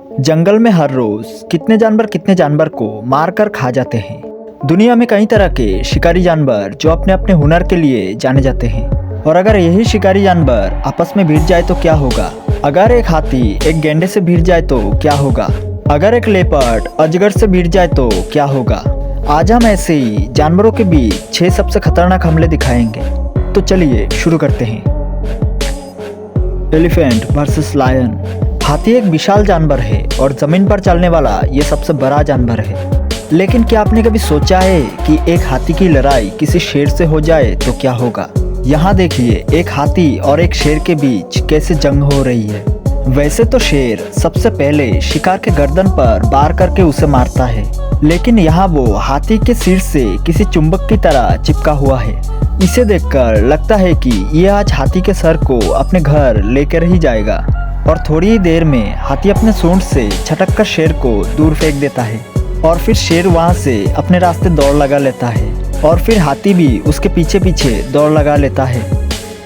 जंगल में हर रोज कितने जानवर को मार कर खा जाते हैं। दुनिया में कई तरह के शिकारी जानवर जो अपने अपने हुनर के लिए जाने जाते हैं। और अगर यही शिकारी जानवर आपस में भिड़ जाए तो क्या होगा? अगर एक हाथी एक गैंडे से भिड़ जाए तो क्या होगा? अगर एक लेपर्ड अजगर से भिड़ जाए तो क्या होगा? आज हम ऐसे ही जानवरों के बीच 6 सबसे खतरनाक हमले दिखाएंगे। तो चलिए शुरू करते हैं। Elephant versus lion. हाथी एक विशाल जानवर है और जमीन पर चलने वाला ये सबसे बड़ा जानवर है। लेकिन क्या आपने कभी सोचा है कि एक हाथी की लड़ाई किसी शेर से हो जाए तो क्या होगा? यहाँ देखिए एक हाथी और एक शेर के बीच कैसे जंग हो रही है। वैसे तो शेर सबसे पहले शिकार के गर्दन पर वार करके उसे मारता है, लेकिन यहाँ वो हाथी के सिर से किसी चुंबक की तरह चिपका हुआ है। इसे देखकर लगता है कि ये आज हाथी के सर को अपने घर लेकर ही जाएगा। और थोड़ी ही देर में हाथी अपने सूंड से छटक कर शेर को दूर फेंक देता है और फिर शेर वहाँ से अपने रास्ते दौड़ लगा लेता है और फिर हाथी भी उसके पीछे पीछे दौड़ लगा लेता है।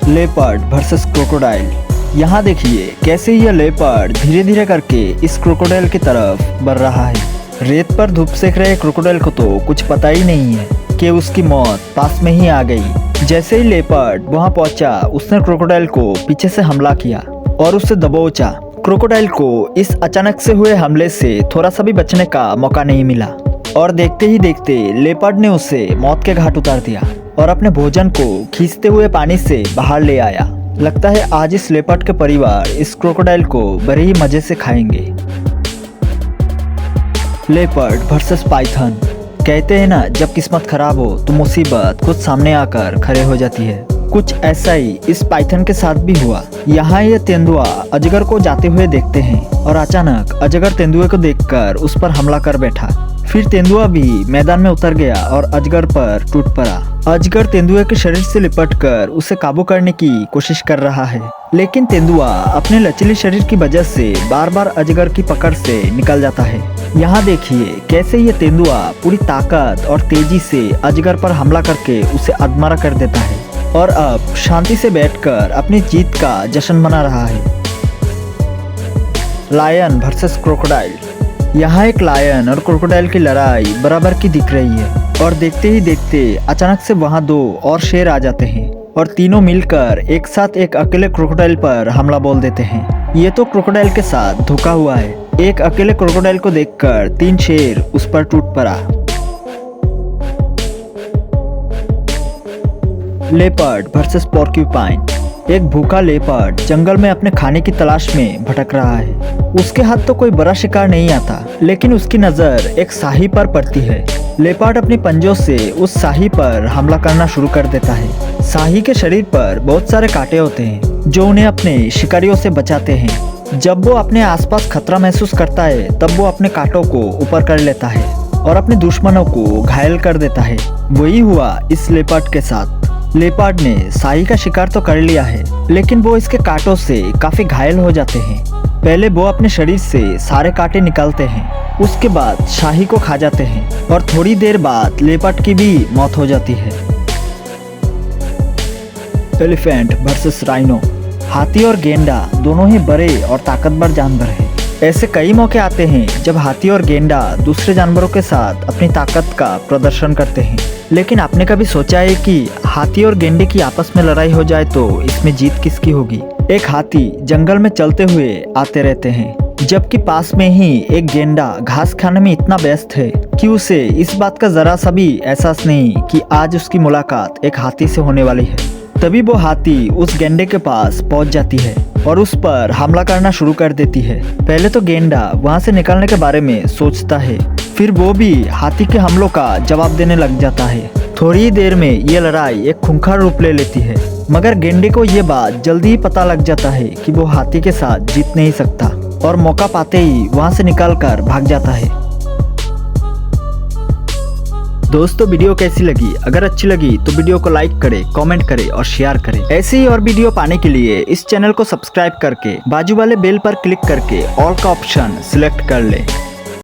Leopard versus crocodile. यहाँ देखिए कैसे यह लेपर्ड धीरे धीरे करके इस क्रोकोडाइल की तरफ बढ़ रहा है। रेत पर धूप सेक रहे क्रोकोडाइल को तो कुछ पता ही नहीं है कि उसकी मौत पास में ही आ गई। जैसे ही लेपर्ड वहाँ पहुंचा उसने क्रोकोडाइल को पीछे से हमला किया और उसे दबोचा। क्रोकोडाइल को इस अचानक से हुए हमले से थोड़ा सा भी बचने का मौका नहीं मिला और देखते ही देखते लेपर्ड ने उसे मौत के घाट उतार दिया और अपने भोजन को खींचते हुए पानी से बाहर ले आया। लगता है आज इस लेपर्ड के परिवार इस क्रोकोडाइल को बड़े ही मजे से खाएंगे। Leopard versus Python. कहते हैं ना, जब किस्मत खराब हो तो मुसीबत खुद सामने आकर खड़े हो जाती है। कुछ ऐसा ही इस पाइथन के साथ भी हुआ। यहाँ ये तेंदुआ अजगर को जाते हुए देखते हैं और अचानक अजगर तेंदुए को देखकर उस पर हमला कर बैठा। फिर तेंदुआ भी मैदान में उतर गया और अजगर पर टूट पड़ा। अजगर तेंदुए के शरीर से लिपटकर उसे काबू करने की कोशिश कर रहा है, लेकिन तेंदुआ अपने लचीले शरीर की वजह से बार बार अजगर की पकड़ से निकल जाता है। यहाँ देखिए कैसे ये तेंदुआ पूरी ताकत और तेजी से अजगर पर हमला करके उसे अधमरा कर देता है और अब शांति से बैठकर अपनी जीत का जश्न मना रहा है। Lion versus crocodile. यहाँ एक लायन और क्रोकोडाइल की लड़ाई बराबर की दिख रही है और देखते ही देखते अचानक से वहाँ 2 और शेर आ जाते हैं और तीनों मिलकर एक साथ एक अकेले क्रोकोडाइल पर हमला बोल देते हैं। ये तो क्रोकोडाइल के साथ धोखा हुआ है। एक अकेले क्रोकोडाइल को देखकर 3 शेर उस पर टूट पड़ा। Leopard versus porcupine. एक भूखा लेपर्ड जंगल में अपने खाने की तलाश में भटक रहा है। उसके हाथ तो कोई बड़ा शिकार नहीं आता, लेकिन उसकी नजर एक शाही पर पड़ती है। लेपर्ड अपने पंजों से उस शाही पर हमला करना शुरू कर देता है। शाही के शरीर पर बहुत सारे कांटे होते हैं जो उन्हें अपने शिकारियों से बचाते हैं। जब वो अपने आसपास खतरा महसूस करता है तब वो अपने कांटों को ऊपर कर लेता है और अपने दुश्मनों को घायल कर देता है। वही हुआ इस लेपर्ड के साथ। लेपर्ड ने शाही का शिकार तो कर लिया है, लेकिन वो इसके कांटों से काफी घायल हो जाते हैं। पहले वो अपने शरीर से सारे कांटे निकालते हैं, उसके बाद शाही को खा जाते हैं और थोड़ी देर बाद लेपर्ड की भी मौत हो जाती है। Elephant versus rhino. हाथी और गेंडा दोनों ही बड़े और ताकतवर जानवर हैं। ऐसे कई मौके आते हैं जब हाथी और गेंडा दूसरे जानवरों के साथ अपनी ताकत का प्रदर्शन करते हैं, लेकिन आपने कभी सोचा है कि हाथी और गेंडे की आपस में लड़ाई हो जाए तो इसमें जीत किसकी होगी? एक हाथी जंगल में चलते हुए आते रहते हैं, जबकि पास में ही एक गेंडा घास खाने में इतना व्यस्त है कि उसे इस बात का जरा सा भी एहसास नहीं कि आज उसकी मुलाकात एक हाथी से होने वाली है। तभी वो हाथी उस गेंडे के पास पहुंच जाती है और उस पर हमला करना शुरू कर देती है। पहले तो गेंडा वहां से निकलने के बारे में सोचता है, फिर वो भी हाथी के हमलों का जवाब देने लग जाता है। थोड़ी ही देर में ये लड़ाई एक खूंखार रूप ले लेती है, मगर गेंडे को ये बात जल्दी ही पता लग जाता है कि वो हाथी के साथ जीत नहीं सकता और मौका पाते ही वहां से निकलकर भाग जाता है। दोस्तों वीडियो कैसी लगी? अगर अच्छी लगी तो वीडियो को लाइक करें, कमेंट करें और शेयर करें। ऐसे ही और वीडियो पाने के लिए इस चैनल को सब्सक्राइब करके बाजू वाले बेल पर क्लिक करके ऑल का ऑप्शन सिलेक्ट कर लें।